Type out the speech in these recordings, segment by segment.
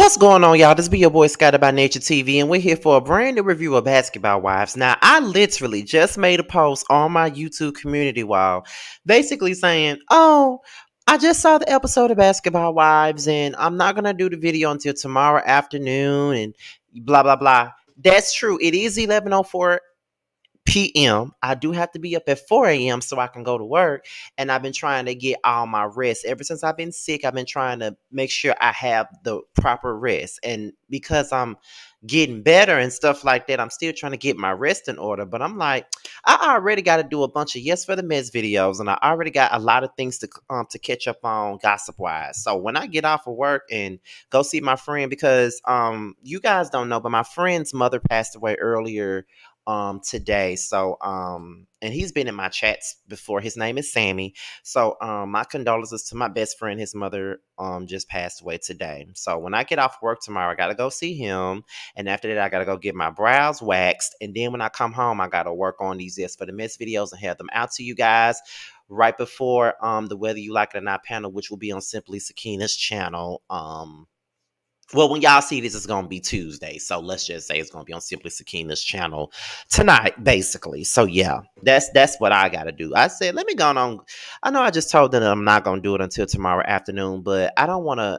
What's going on, y'all? This be your boy Skyler by Nature TV, and we're here for a brand new review of Basketball Wives. Now, I literally just made a post on my YouTube community wall, basically saying, "Oh, I just saw the episode of Basketball Wives, and I'm not gonna do the video until tomorrow afternoon," and blah blah blah. That's true. It is 11:04 p.m. I do have to be up at 4 a.m. so I can go to work. And I've been trying to get all my rest. Ever since I've been sick, I've been trying to make sure I have the proper rest. And because I'm getting better and stuff like that, I'm still trying to get my rest in order. But I'm like, I already got to do a bunch of Yes for the Mess videos. And I already got a lot of things to catch up on gossip wise. So when I get off of work and go see my friend, because you guys don't know, but my friend's mother passed away earlier today. So and he's been in my chats before. His name is Sammy. So my condolences to my best friend. His mother just passed away today. So when I get off work tomorrow, I gotta go see him. And after that, I gotta go get my brows waxed. And then when I come home, I gotta work on these Yes for the Miss videos and have them out to you guys right before the Whether You Like It or Not panel, which will be on Simply Sakina's channel. Well, when y'all see this, it's gonna be Tuesday. So let's just say it's gonna be on Simply Sakina's channel tonight, basically. So yeah, that's what I gotta do. I said, let me go on. I know I just told them that I'm not gonna do it until tomorrow afternoon, but I don't wanna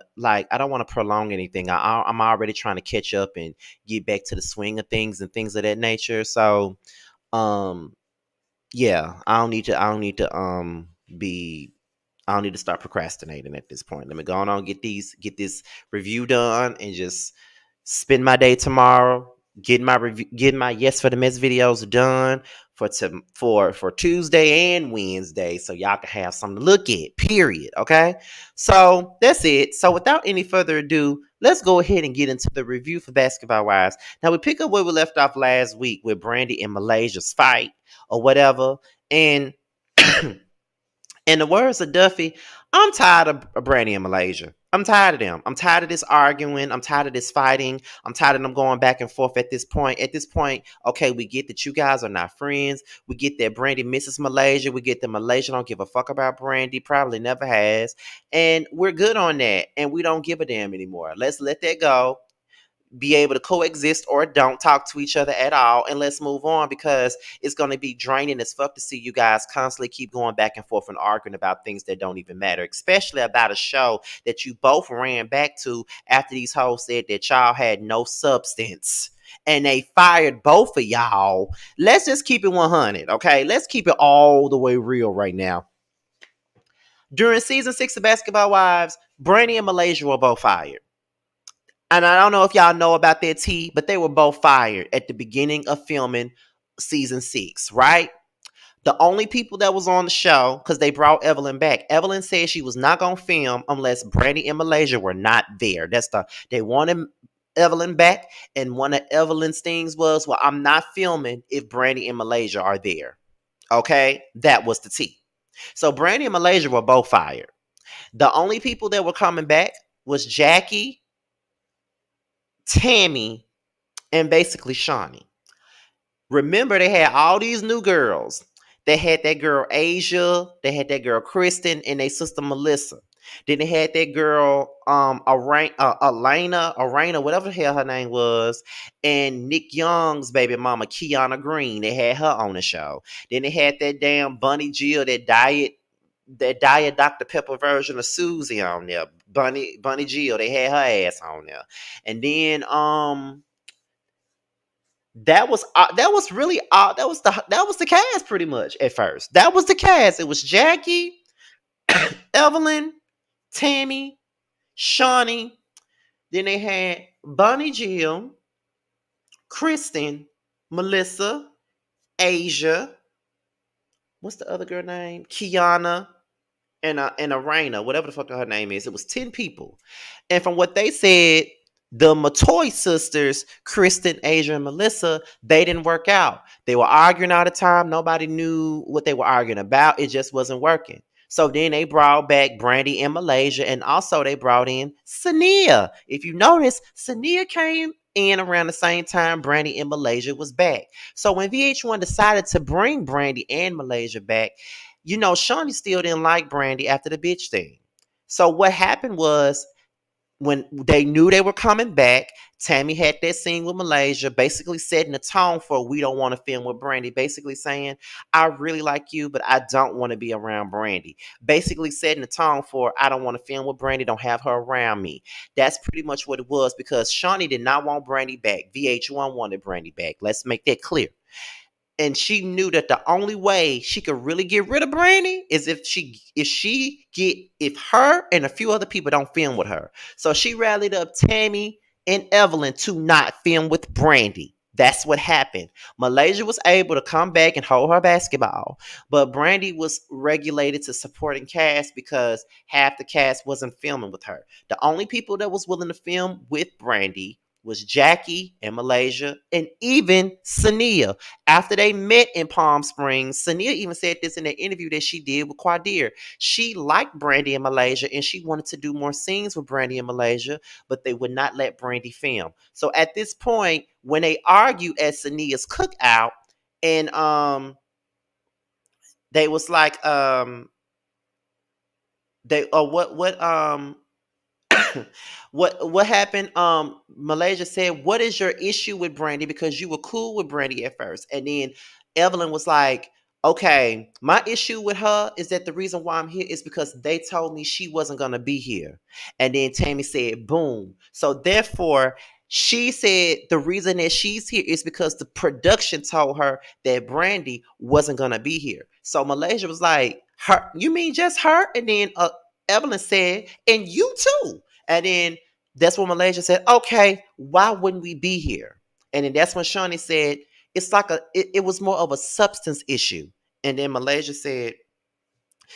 prolong anything. I'm already trying to catch up and get back to the swing of things and things of that nature. So um yeah, be I don't need to start procrastinating at this point. Let me go on and get this review done and just spend my day tomorrow getting my Yes for the Mess videos done for Tuesday and Wednesday, so y'all can have something to look at. Period. Okay, so that's it. So without any further ado, let's go ahead and get into the review for Basketball Wives. Now we pick up where we left off last week with Brandy and Malaysia's fight or whatever, and in the words of Duffy, I'm tired of Brandy and Malaysia. I'm tired of them. I'm tired of this arguing. I'm tired of this fighting. I'm tired of them going back and forth at this point. At this point, okay, we get that you guys are not friends. We get that Brandy misses Malaysia. We get that Malaysia don't give a fuck about Brandy. Probably never has. And we're good on that. And we don't give a damn anymore. Let's let that go, be able to coexist or don't talk to each other at all, and let's move on, because it's going to be draining as fuck to see you guys constantly keep going back and forth and arguing about things that don't even matter, especially about a show that you both ran back to after these hoes said that y'all had no substance and they fired both of y'all. Let's just keep it 100, okay? Let's keep it all the way real right now. During season 6 of Basketball Wives, Brandy and Malaysia were both fired. And I don't know if y'all know about their tea, but they were both fired at the beginning of filming season 6, right? The only people that was on the show, because they brought Evelyn back. Evelyn said she was not gonna film unless Brandy and Malaysia were not there. They wanted Evelyn back, and one of Evelyn's things was, well, I'm not filming if Brandy and Malaysia are there. Okay, that was the tea. So Brandy and Malaysia were both fired. The only people that were coming back was Jackie, Tammy, and basically Shawnee. Remember, they had all these new girls. They had that girl Asia, they had that girl Kristen, and their sister Melissa. Then they had that girl Arena, whatever the hell her name was, and Nick Young's baby mama Kiana Green. They had her on the show. Then they had that damn Bunny Jill, that diet Dr. Pepper version of Susie on there. Bunny Jill, they had her ass on there. And then that was really that was the cast pretty much at first. That was the cast. It was Jackie, Evelyn, Tammy, Shawnee. Then they had Bonnie Jill, Kristen, Melissa, Asia. What's the other girl name? Kiana, and Arena, whatever the fuck her name is. It was 10 people. And from what they said, the Matoy sisters, Kristen, Asia, and Melissa, they didn't work out. They were arguing all the time. Nobody knew what they were arguing about. It just wasn't working. So then they brought back Brandy and Malaysia, and also they brought in Sania. If you notice, Sania came in around the same time Brandy and Malaysia was back. So when VH1 decided to bring Brandy and Malaysia back, Shawnee still didn't like Brandy after the bitch thing. So what happened was when they knew they were coming back, Tammy had that scene with Malaysia, basically setting the tone for we don't want to film with Brandy, basically saying, I really like you, but I don't want to be around Brandy. Basically setting the tone for I don't want to film with Brandy, don't have her around me. That's pretty much what it was because Shawnee did not want Brandy back. VH1 wanted Brandy back. Let's make that clear, and she knew that the only way she could really get rid of Brandy is if her and a few other people don't film with her. So she rallied up Tammy and Evelyn to not film with Brandy. That's what happened. Malaysia was able to come back and hold her basketball, but Brandy was regulated to supporting cast because half the cast wasn't filming with her. The only people that was willing to film with Brandy was Jackie and Malaysia and even Sania. After they met in Palm Springs, Sania even said this in an interview that she did with Quadir. She liked Brandy in Malaysia and she wanted to do more scenes with Brandy in Malaysia, but they would not let Brandy film. So at this point, when they argued at Sania's cookout, and they was like they what what happened? Malaysia said, "What is your issue with Brandy? Because you were cool with Brandy at first, and then Evelyn was like." Okay, my issue with her is that the reason why I'm here is because they told me she wasn't gonna be here. And then Tammy said, boom. So therefore, she said the reason that she's here is because the production told her that Brandy wasn't gonna be here. So Malaysia was like, her, you mean just her? And then Evelyn said, and you too. And then that's when Malaysia said, okay, why wouldn't we be here? And then that's when Shawnee said, it's like it was more of a substance issue. And then Malaysia said,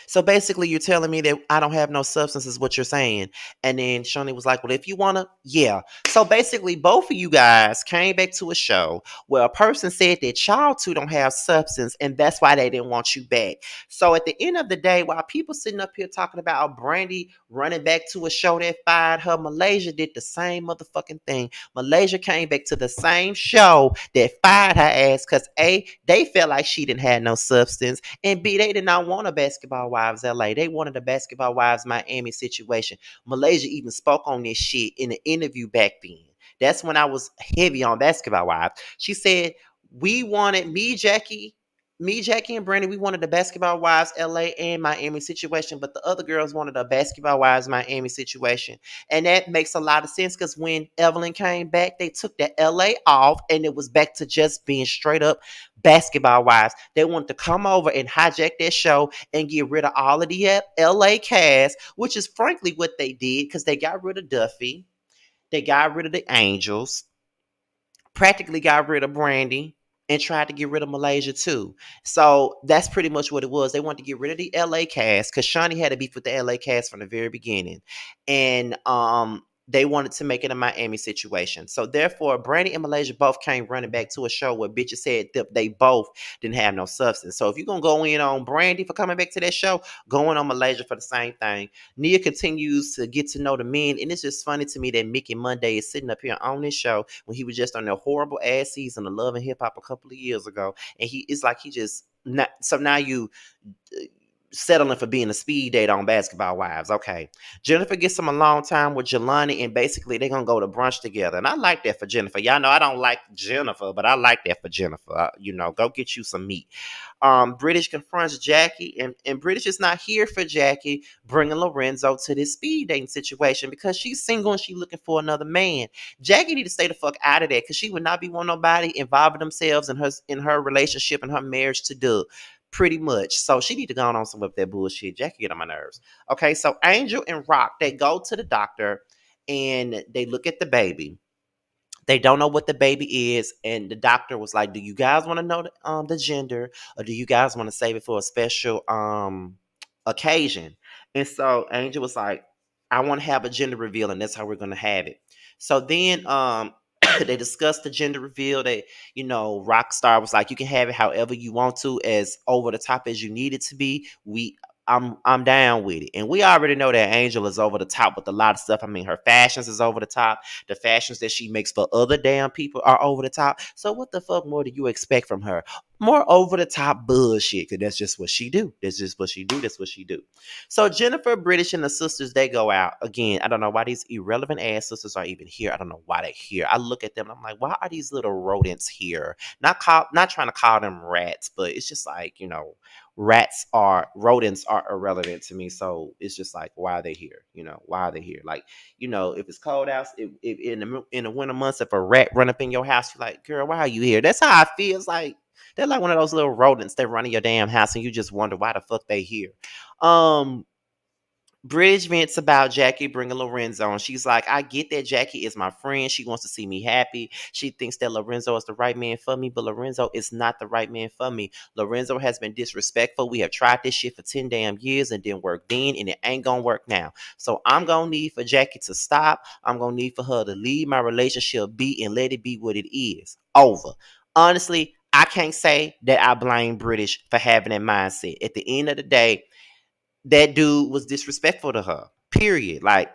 so basically, you're telling me that I don't have no substance, is what you're saying. And then Shawnee was like, well, if you want to, yeah. So basically, both of you guys came back to a show where a person said that y'all two don't have substance, and that's why they didn't want you back. So at the end of the day, while people sitting up here talking about Brandy running back to a show that fired her, Malaysia did the same motherfucking thing. Malaysia came back to the same show that fired her ass because A, they felt like she didn't have no substance, and B, they did not want a Basketball Wives LA. They wanted a Basketball Wives Miami situation. Malaysia even spoke on this shit in an interview back then. That's when I was heavy on Basketball Wives. She said, we wanted Jackie and Brandon, we wanted the Basketball Wives LA and Miami situation, but the other girls wanted a Basketball Wives Miami situation. And that makes a lot of sense because when Evelyn came back, they took the LA off and it was back to just being straight up Basketball Wives. They wanted to come over and hijack that show and get rid of all of the LA cast, which is frankly what they did because they got rid of Duffy, they got rid of the Angels, practically got rid of Brandy, and tried to get rid of Malaysia too. So that's pretty much what it was. They wanted to get rid of the LA cast because Shawnee had a beef with the LA cast from the very beginning. And they wanted to make it a Miami situation. So therefore, Brandy and Malaysia both came running back to a show where bitches said that they both didn't have no substance. So if you're gonna go in on Brandy for coming back to that show, going on Malaysia for the same thing. Nia continues to get to know the men, and it's just funny to me that Mickey Monday is sitting up here on this show when he was just on a horrible ass season of Love and Hip Hop a couple of years ago, and it's like he just not. So now you settling for being a speed date on Basketball Wives. Okay. Jennifer gets some alone time with Jelani, and basically they're going to go to brunch together. And I like that for Jennifer. Y'all know I don't like Jennifer, but I like that for Jennifer. Go get you some meat. British confronts Jackie, and British is not here for Jackie bringing Lorenzo to this speed dating situation because she's single and she's looking for another man. Jackie need to stay the fuck out of that because she would not be wanting nobody involving themselves in her relationship and her marriage to Doug. Pretty much. So she need to go on some of that bullshit. Jackie get on my nerves. Okay, so Angel and Rock, they go to the doctor and they look at the baby. They don't know what the baby is, and the doctor was like, "Do you guys want to know the gender, or do you guys want to save it for a special occasion?" And so Angel was like, "I want to have a gender reveal, and that's how we're gonna have it." So then they discussed the gender reveal. Rockstar was like, "You can have it however you want to, as over the top as you need it to be. I'm down with it." And we already know that Angel is over the top with a lot of stuff. I mean, her fashions is over the top. The fashions that she makes for other damn people are over the top. So what the fuck more do you expect from her? more over the top bullshit, because that's just what she do. That's just what she do. That's what she do. So Jennifer, British, and the sisters, they go out again. I don't know why these irrelevant ass sisters are even here. I don't know why they're here. I look at them and I'm like, why are these little rodents here? Not trying to call them rats, but it's just like, rodents are irrelevant to me. So it's just like, why are they here? Why are they here? Like, if it's cold out, if in the winter months, if a rat run up in your house, you're like, girl, why are you here? That's how I feel. It's like they're like one of those little rodents that run in your damn house, and you just wonder why the fuck they here. Um, Bridge vents about Jackie bringing Lorenzo on. She's like, I get that Jackie is my friend. She wants to see me happy. She thinks that Lorenzo is the right man for me, but Lorenzo is not the right man for me. Lorenzo has been disrespectful. We have tried this shit for 10 damn years and didn't work then, and it ain't gonna work now. So I'm gonna need for Jackie to stop. I'm gonna need for her to leave my relationship be and let it be what it is. Over. Honestly, I can't say that I blame British for having that mindset. At the end of the day, that dude was disrespectful to her. Period. Like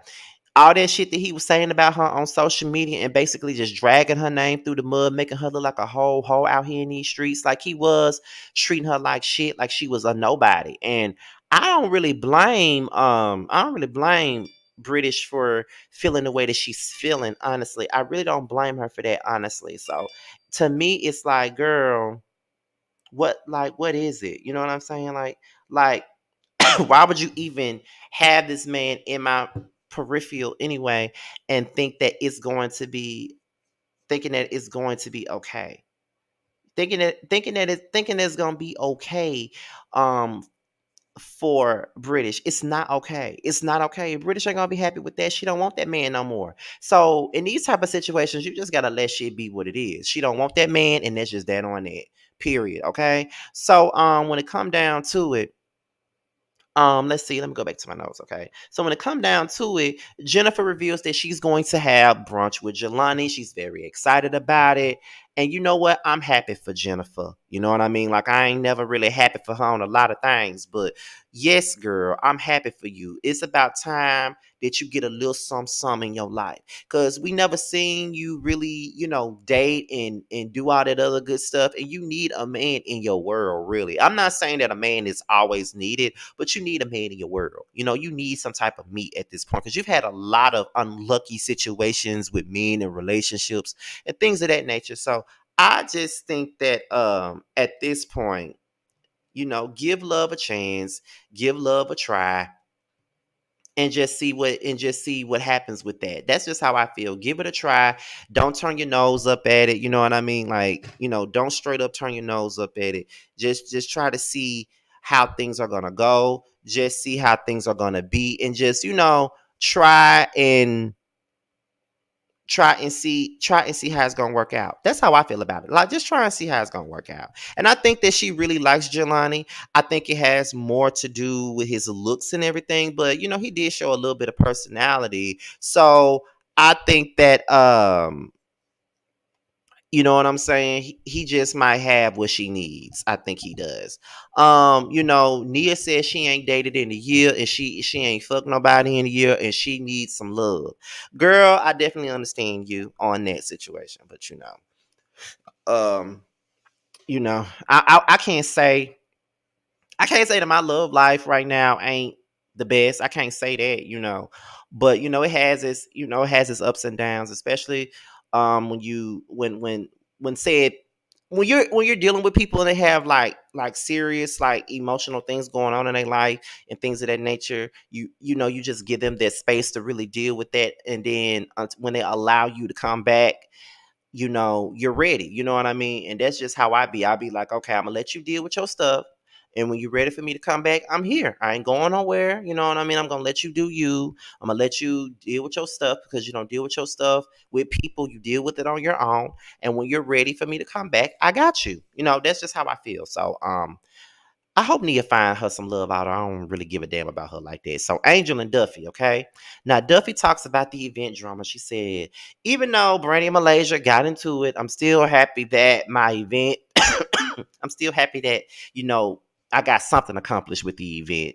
all that shit that he was saying about her on social media and basically just dragging her name through the mud, making her look like a whole hoe out here in these streets, like he was treating her like shit, like she was a nobody. And I don't really blame British for feeling the way that she's feeling, honestly. I really don't blame her for that, honestly. So to me, it's like, girl, what is it? You know what I'm saying? Like why would you even have this man in my peripheral anyway and thinking that it's going to be okay, thinking that it's going to be okay um for British. It's not okay. It's not okay. British ain't gonna be happy with that. She don't want that man no more. So in these type of situations, you just gotta let shit be what it is. She don't want that man, and that's just that on it. Period. Okay. So when it come down to it, let's see. Let me go back to my notes. Okay. So when it come down to it, Jennifer reveals that she's going to have brunch with Jelani. She's very excited about it. And you know what? I'm happy for Jennifer. You know what I mean? Like I ain't never really happy for her on a lot of things, but yes, girl, I'm happy for you. It's about time that you get a little some in your life. Cause we never seen you really, date and do all that other good stuff. And you need a man in your world, really. I'm not saying that a man is always needed, but you need a man in your world. You need some type of meat at this point because you've had a lot of unlucky situations with men and relationships and things of that nature. So I just think that at this point, give love a chance, give love a try, and just see what happens with that. That's just how I feel. Give it a try. Don't turn your nose up at it. You know what I mean? Like, don't straight up turn your nose up at it. Just try to see how things are gonna go. Just see how things are gonna be, and just try and try and see how it's gonna work out. That's how I feel about it. Like just try and see how it's gonna work out. And I think that she really likes Jelani. I think it has more to do with his looks and everything, but he did show a little bit of personality. So I think that you know what I'm saying? He just might have what she needs. I think he does. Nia says she ain't dated in a year and she ain't fucked nobody in a year and she needs some love. Girl, I definitely understand you on that situation, but um, I can't say that my love life right now ain't the best. I can't say that. But it has its ups and downs, especially when you when said when you're dealing with people and they have like serious like emotional things going on in their life and things of that nature. You just give them that space to really deal with that, and then when they allow you to come back, you're ready. You know what I mean? And that's just how I be. I be like, okay, I'm gonna let you deal with your stuff. And when you're ready for me to come back, I'm here. I ain't going nowhere. You know what I mean? I'm gonna let you do you. I'm gonna let you deal with your stuff because you don't deal with your stuff with people. You deal with it on your own. And when you're ready for me to come back, I got you. That's just how I feel. So I hope Nia find her some love out. I don't really give a damn about her like that. So Angel and Duffy, okay? Now Duffy talks about the event drama. She said, even though Brandy and Malaysia got into it, I'm still happy that my event I'm still happy that, I got something accomplished with the event.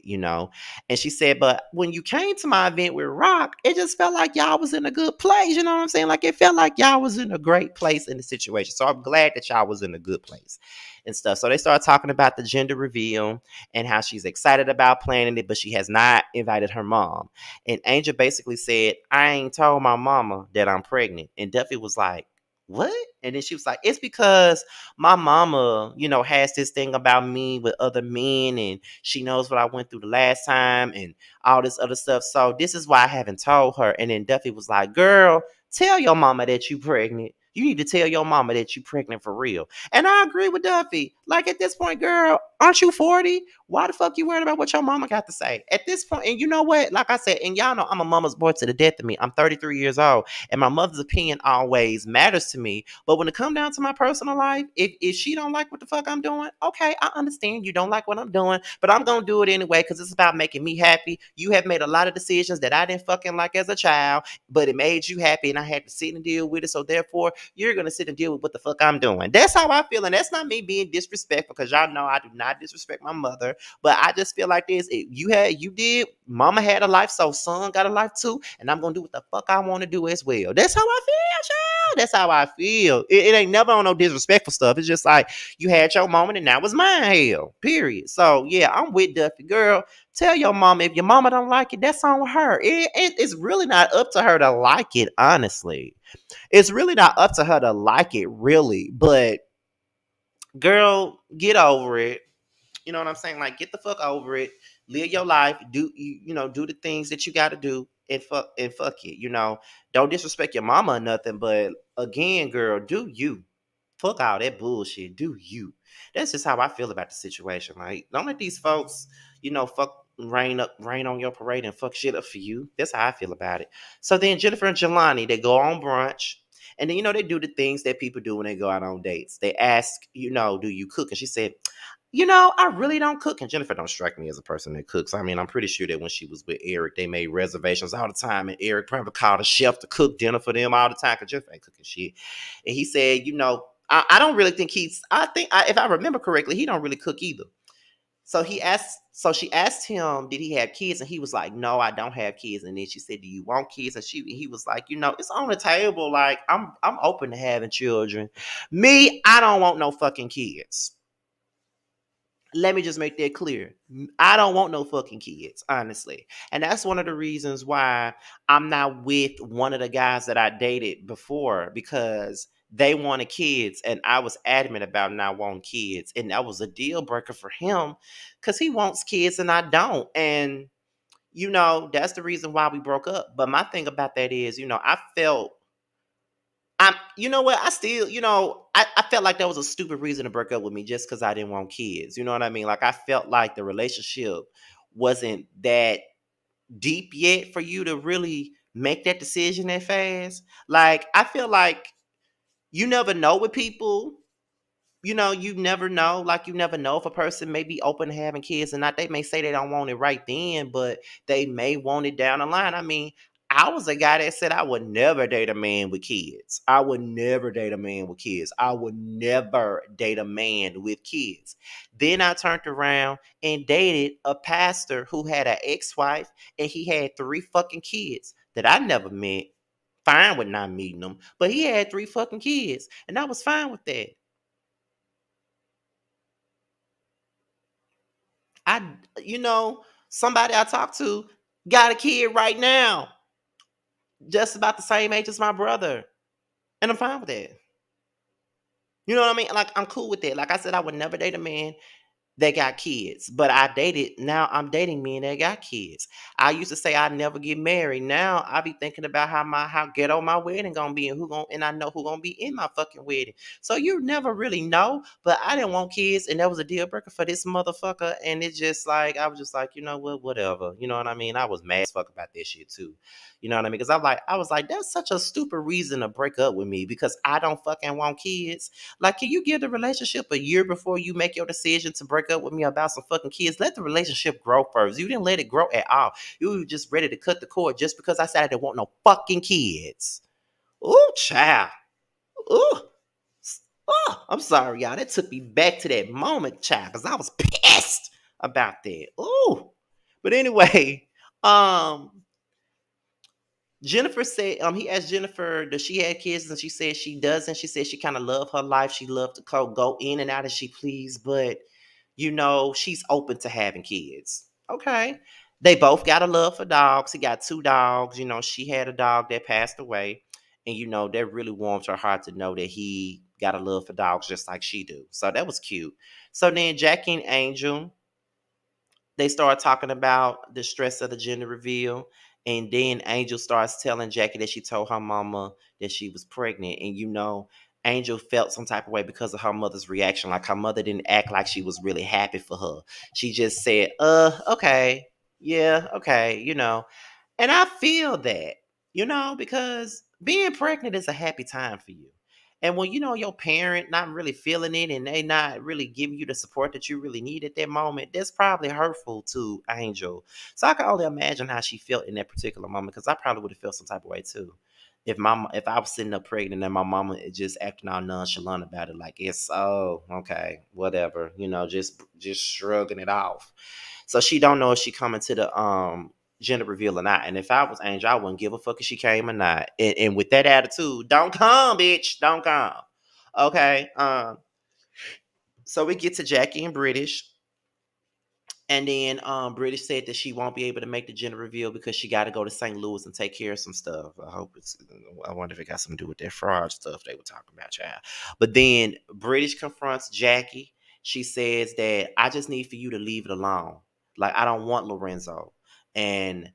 And she said, but when you came to my event with Rock, it just felt like y'all was in a good place. You know what I'm saying? Like it felt like y'all was in a great place in the situation. So I'm glad that y'all was in a good place. and stuff. So they start talking about the gender reveal and how she's excited about planning it, but she has not invited her mom. And Angel basically said, I ain't told my mama that I'm pregnant. And Duffy was like, what? And then she was like, it's because my mama, has this thing about me with other men, and she knows what I went through the last time and all this other stuff. So this is why I haven't told her. And then Duffy was like, girl, tell your mama that you pregnant. You need to tell your mama that you pregnant for real. And I agree with Duffy. Like at this point, girl, aren't you 40? Why the fuck you worried about what your mama got to say? At this point, and you know what? Like I said, and y'all know I'm a mama's boy to the death of me. I'm 33 years old, and my mother's opinion always matters to me. But when it come down to my personal life, if she don't like what the fuck I'm doing, okay, I understand you don't like what I'm doing, but I'm gonna do it anyway because it's about making me happy. You have made a lot of decisions that I didn't fucking like as a child, but it made you happy, and I had to sit and deal with it. So therefore, you're gonna sit and deal with what the fuck I'm doing. That's how I feel, and that's not me being disrespectful because y'all know I do not disrespect my mother. But I just feel like this: you did, mama had a life, so son got a life too, and I'm gonna do what the fuck I want to do as well. That's how I feel, child. That's how I feel. It ain't never on no disrespectful stuff. It's just like you had your moment, and that was mine. Hell, period. So yeah, I'm with Duffy, girl. Tell your mama if your mama don't like it, that's on her. It's really not up to her to like it, honestly. It's really not up to her to like it, really. But girl, get over it. You know what I'm saying? Like, get the fuck over it. Live your life. Do the things that you got to do, and fuck it. Don't disrespect your mama or nothing. But again, girl, do you? Fuck all that bullshit. Do you? That's just how I feel about the situation. Like, don't let these folks, fuck rain on your parade and fuck shit up for you. That's how I feel about it. So then Jennifer and Jelani, they go on brunch. And then, they do the things that people do when they go out on dates. They ask, do you cook? And she said, I really don't cook. And Jennifer don't strike me as a person that cooks. I mean, I'm pretty sure that when she was with Eric, they made reservations all the time. And Eric probably called a chef to cook dinner for them all the time because Jennifer ain't cooking shit. And he said, I don't really think if I remember correctly, he don't really cook either. So she asked him, did he have kids? And he was like, no, I don't have kids. And then she said, do you want kids? And he was like, it's on the table. Like, I'm open to having children. Me, I don't want no fucking kids. Let me just make that clear. I don't want no fucking kids, honestly. And that's one of the reasons why I'm not with one of the guys that I dated before, because they wanted kids and I was adamant about not wanting kids. And that was a deal breaker for him because he wants kids and I don't. And, that's the reason why we broke up. But my thing about that is, I felt you know what? I still, I felt like that was a stupid reason to break up with me just because I didn't want kids. You know what I mean? Like, I felt like the relationship wasn't that deep yet for you to really make that decision that fast. Like, I feel like you never know with people. You never know. Like, you never know if a person may be open to having kids or not. They may say they don't want it right then, but they may want it down the line. I mean, I was a guy that said I would never date a man with kids. I would never date a man with kids. I would never date a man with kids. Then I turned around and dated a pastor who had an ex-wife and he had 3 fucking kids that I never met. Fine with not meeting them, but he had 3 fucking kids, and I was fine with that. I, somebody I talked to got a kid right now, just about the same age as my brother, and I'm fine with that. You know what I mean? Like, I'm cool with that. Like I said, I would never date a man that got kids. But now I'm dating men that got kids. I used to say I'd never get married. Now I be thinking about how ghetto my wedding gonna be and I know who gonna be in my fucking wedding. So you never really know. But I didn't want kids, and that was a deal breaker for this motherfucker. And it's just like I was just like, you know what, whatever. You know what I mean? I was mad as fuck about this shit too. You know what I mean? Because I was like, that's such a stupid reason to break up with me because I don't fucking want kids. Like, can you give the relationship a year before you make your decision to break up with me about some fucking kids? Let the relationship grow first. You didn't let it grow at all. You were just ready to cut the cord just because I said I didn't want no fucking kids. Ooh, child. Ooh. Oh, I'm sorry, y'all. That took me back to that moment, child, because I was pissed about that. Ooh. But anyway, um, Jennifer said, he asked Jennifer, does she have kids? And she said she doesn't. She said she kind of loved her life. She loved to go in and out as she pleased, but she's open to having kids. Okay. They both got a love for dogs. He got two dogs. She had a dog that passed away. And that really warmed her heart to know that he got a love for dogs just like she do. So that was cute. So then Jackie and Angel, they start talking about the stress of the gender reveal. And then Angel starts telling Jackie that she told her mama that she was pregnant. And Angel felt some type of way because of her mother's reaction. Like her mother didn't act like she was really happy for her. She just said, okay. Yeah, okay, And I feel that, because being pregnant is a happy time for you. And when your parent not really feeling it and they not really giving you the support that you really need at that moment, that's probably hurtful to Angel. So I can only imagine how she felt in that particular moment, because I probably would have felt some type of way too. If I was sitting up pregnant and my mama is just acting all nonchalant about it, like it's okay, whatever, just shrugging it off. So she don't know if she coming to the gender reveal or not. And if I was Angel, I wouldn't give a fuck if she came or not. And with that attitude, don't come, bitch. Don't come. Okay. So we get to Jackie and British. And then British said that she won't be able to make the gender reveal because she got to go to St. Louis and take care of some stuff. I wonder if it got something to do with that fraud stuff they were talking about, child. But then British confronts Jackie. She says that I just need for you to leave it alone. Like, I don't want Lorenzo. And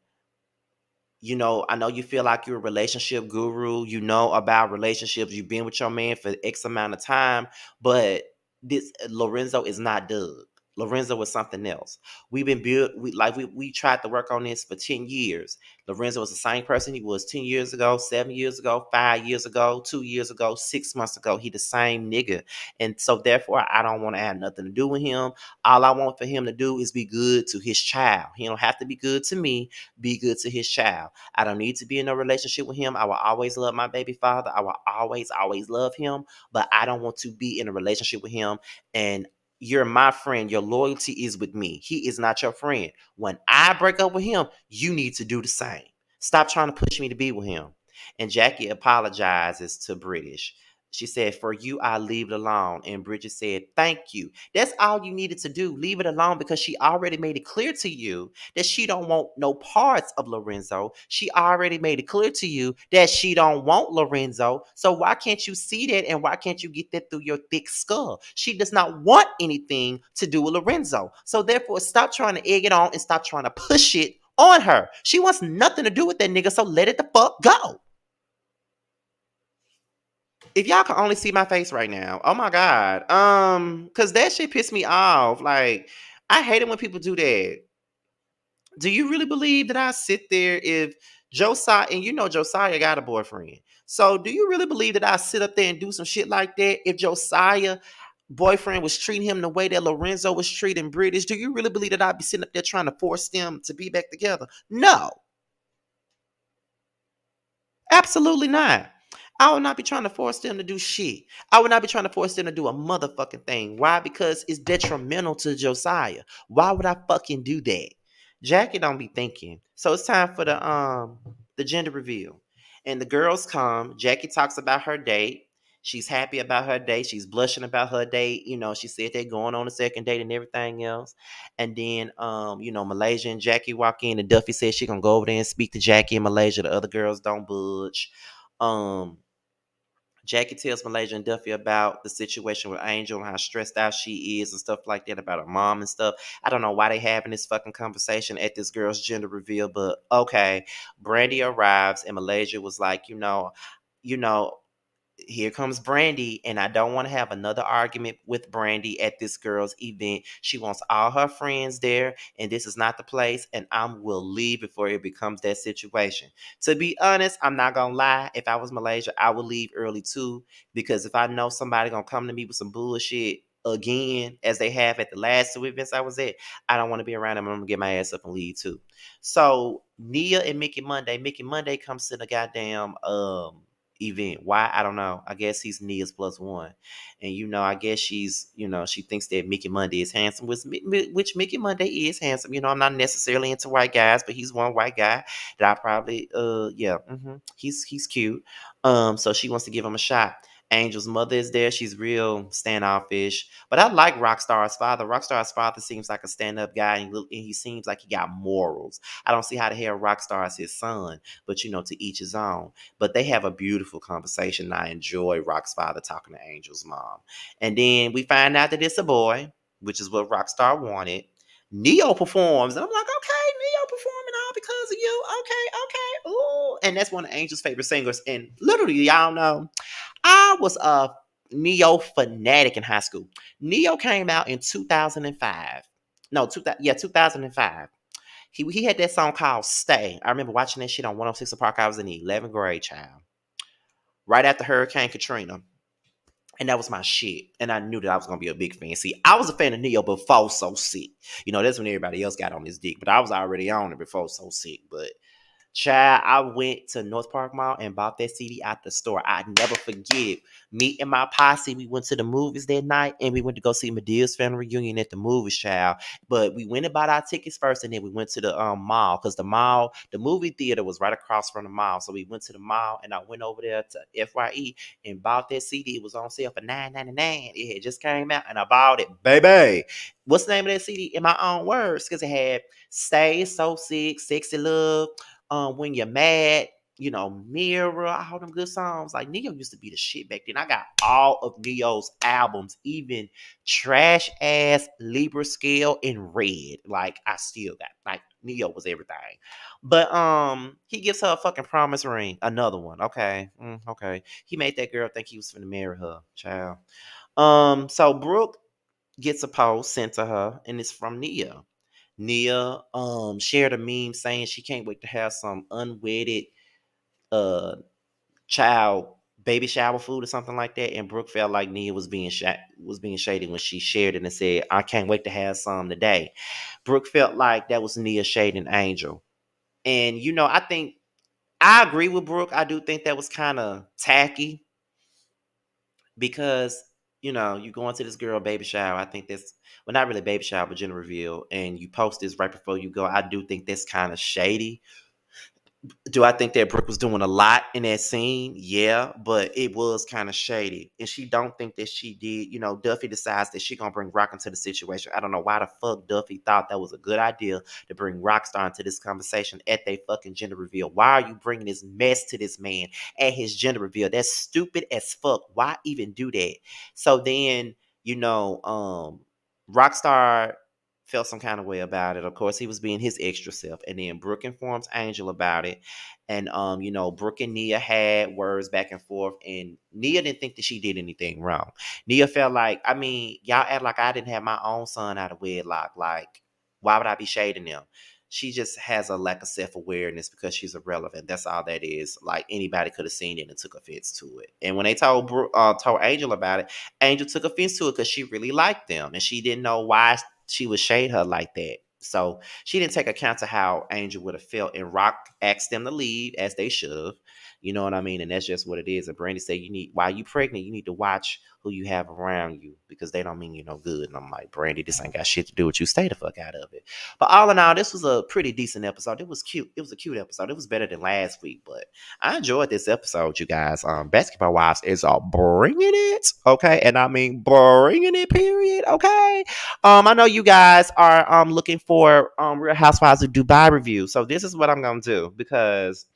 I know you feel like you're a relationship guru. You know about relationships. You've been with your man for X amount of time, but this Lorenzo is not Doug. Lorenzo is something else. We've been built. We tried to work on this for 10 years. Lorenzo was the same person he was 10 years ago, 7 years ago, 5 years ago, 2 years ago, 6 months ago. He the same nigga, and so therefore I don't want to have nothing to do with him. All I want for him to do is be good to his child. He don't have to be good to me. Be good to his child. I don't need to be in a relationship with him. I will always love my baby father. I will always, always love him. But I don't want to be in a relationship with him. And you're my friend. Your loyalty is with me. He is not your friend. When I break up with him, you need to do the same. Stop trying to push me to be with him. And Jackie apologizes to British. She said, for you, I leave it alone. And Bridget said, thank you. That's all you needed to do. Leave it alone, because she already made it clear to you that she don't want no parts of Lorenzo. She already made it clear to you that she don't want Lorenzo. So why can't you see that, and why can't you get that through your thick skull? She does not want anything to do with Lorenzo. So therefore, stop trying to egg it on and stop trying to push it on her. She wants nothing to do with that nigga, so let it the fuck go. If y'all can only see my face right now, oh my god, because that shit pissed me off. Like, I hate it when people do that. Do you really believe that I sit there if Josiah, and Josiah got a boyfriend? So do you really believe that I sit up there and do some shit like that if Josiah boyfriend was treating him the way that Lorenzo was treating British? Do you really believe that I'd be sitting up there trying to force them to be back together? No. Absolutely not. I would not be trying to force them to do shit. I would not be trying to force them to do a motherfucking thing. Why? Because it's detrimental to Josiah. Why would I fucking do that? Jackie don't be thinking. So it's time for the gender reveal. And the girls come. Jackie talks about her date. She's happy about her date. She's blushing about her date. She said they're going on a second date and everything else. And then, Malaysia and Jackie walk in, and Duffy says she gonna go over there and speak to Jackie in Malaysia. The other girls don't budge. Um, Jackie tells Malaysia and Duffy about the situation with Angel and how stressed out she is and stuff like that about her mom and stuff. I don't know why they having this fucking conversation at this girl's gender reveal, but okay. Brandy arrives and Malaysia was like, you know, here comes Brandy, and I don't want to have another argument with Brandy at this girl's event. She wants all her friends there, and this is not the place, and I will leave before it becomes that situation. To be honest, I'm not gonna lie. If I was Malaysia, I would leave early too, because if I know somebody gonna come to me with some bullshit again, as they have at the last two events I was at, I don't want to be around them. I'm gonna get my ass up and leave too. So Nia and Mickey Monday comes to the goddamn event. Why? I don't know. I guess he's Nia's plus one. And I guess she thinks that Mickey Monday is handsome, which Mickey Monday is handsome. I'm not necessarily into white guys, but he's one white guy that I probably yeah, he's cute. So she wants to give him a shot. Angel's mother is there. She's real standoffish. But I like Rockstar's father. Rockstar's father seems like a stand-up guy, and he seems like he got morals. I don't see how the hell Rockstar is his son, but to each his own. But they have a beautiful conversation. And I enjoy Rock's father talking to Angel's mom. And then we find out that it's a boy, which is what Rockstar wanted. Neo performs, and I'm like, okay, Neo performing all because of you. Okay, okay, ooh. And that's one of Angel's favorite singers. And literally, y'all know, I was a Neo fanatic in high school. Neo came out in 2005. No, 2005. He had that song called Stay. I remember watching that shit on 106 Park. I was in the 11th grade, child. Right after Hurricane Katrina. And that was my shit. And I knew that I was gonna be a big fan. See, I was a fan of Neo before So Sick. That's when everybody else got on his dick. But I was already on it before So Sick. But child, I went to North Park Mall and bought that CD at the store. I never forget it. Me and my posse, we went to the movies that night, and we went to go see Medea's family reunion at the movies, child. But we went and bought our tickets first, and then we went to the mall, because the movie theater was right across from the mall. So we went to the mall, and I went over there to FYE and bought that CD. It was on sale for $9.99. It had just came out, and I bought it, baby. What's the name of that CD? In my own words, because it had Stay, So Sick, Sexy Love, When You're Mad, Mirror, all them good songs. Like, Neo used to be the shit back then. I got all of Neo's albums, even Trash Ass, Libra Scale, and Red. Like, I still got, like, Neo was everything. But he gives her a fucking promise ring. Another one. Okay. Okay. He made that girl think he was finna marry her, child. So Brooke gets a post sent to her, and it's from Nia. Nia shared a meme saying she can't wait to have some unwedded uh child baby shower food or something like that. And Brooke felt like Nia was being shady when she shared it and said, "I can't wait to have some today." Brooke felt like that was Nia shading Angel. And I think I agree with Brooke. I do think that was kind of tacky because you go into this girl baby shower. I think that's, well, not really baby shower, but gender reveal, and you post this right before you go. I do think that's kind of shady. Do I think that Brooke was doing a lot in that scene? Yeah, but it was kind of shady. And she don't think that she did. Duffy decides that she gonna bring Rock into the situation. I don't know why the fuck Duffy thought that was a good idea to bring Rockstar into this conversation at their fucking gender reveal. Why are you bringing this mess to this man at his gender reveal? That's stupid as fuck. Why even do that? So then, Rockstar felt some kind of way about it. Of course, he was being his extra self. And then Brooke informs Angel about it. And Brooke and Nia had words back and forth, and Nia didn't think that she did anything wrong. Nia felt like, I mean, y'all act like I didn't have my own son out of wedlock. Like, why would I be shading them? She just has a lack of self-awareness because she's irrelevant. That's all that is. Like, anybody could have seen it and took offense to it. And when they told Angel about it, Angel took offense to it because she really liked them, and she didn't know why she would shade her like that. So she didn't take account to how Angel would have felt. And Rock asked them to leave, as they should have. You know what I mean? And that's just what it is. And Brandy said, while you pregnant, you need to watch who you have around you, because they don't mean you no good. And I'm like, Brandy, this ain't got shit to do with you. Stay the fuck out of it. But all in all, this was a pretty decent episode. It was cute. It was a cute episode. It was better than last week, but I enjoyed this episode, you guys. Basketball Wives is all bringing it, okay? And I mean bringing it, period, okay? I know you guys are looking for Real Housewives of Dubai review. So this is what I'm gonna do, because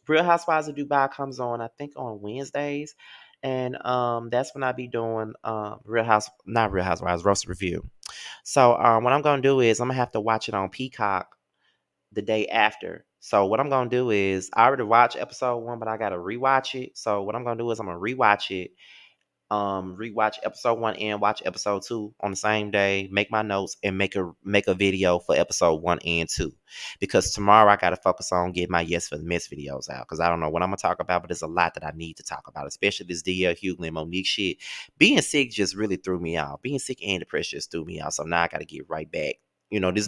Real Housewives of Dubai comes on, I think, on Wednesdays. And that's when I be doing not Real Housewives, roast review. So what I'm gonna do is I'm gonna have to watch it on Peacock the day after. So what I'm gonna do is I already watched episode 1, but I gotta rewatch it. So what I'm gonna do is I'm gonna rewatch it, rewatch episode 1 and watch episode 2 on the same day, make my notes, and make a video for episode 1 and 2, because tomorrow I gotta focus on getting my Yes for the Mess videos out, because I don't know what I'm gonna talk about, but there's a lot that I need to talk about, especially this DL Hughley and Monique shit. Being sick just really threw me out. Being sick and depressed just threw me out, so now I gotta get right back this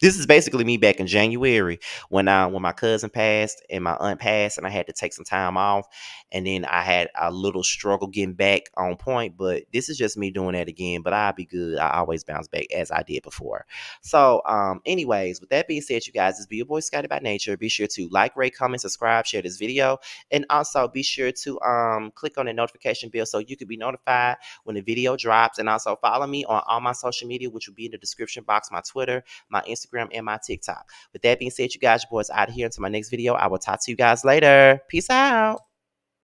is basically me back in January when my cousin passed and my aunt passed, and I had to take some time off, and then I had a little struggle getting back on point. But this is just me doing that again. But I'll be good. I always bounce back as I did before. So, anyways, with that being said, you guys, this be your boy Scotty by Nature. Be sure to like, rate, comment, subscribe, share this video, and also be sure to click on the notification bell so you can be notified when the video drops. And also follow me on all my social media, which will be in the description box: my Twitter, my Instagram, and my TikTok. With that being said, you guys, your boys out of here. Until my next video, I will talk to you guys later. Peace out.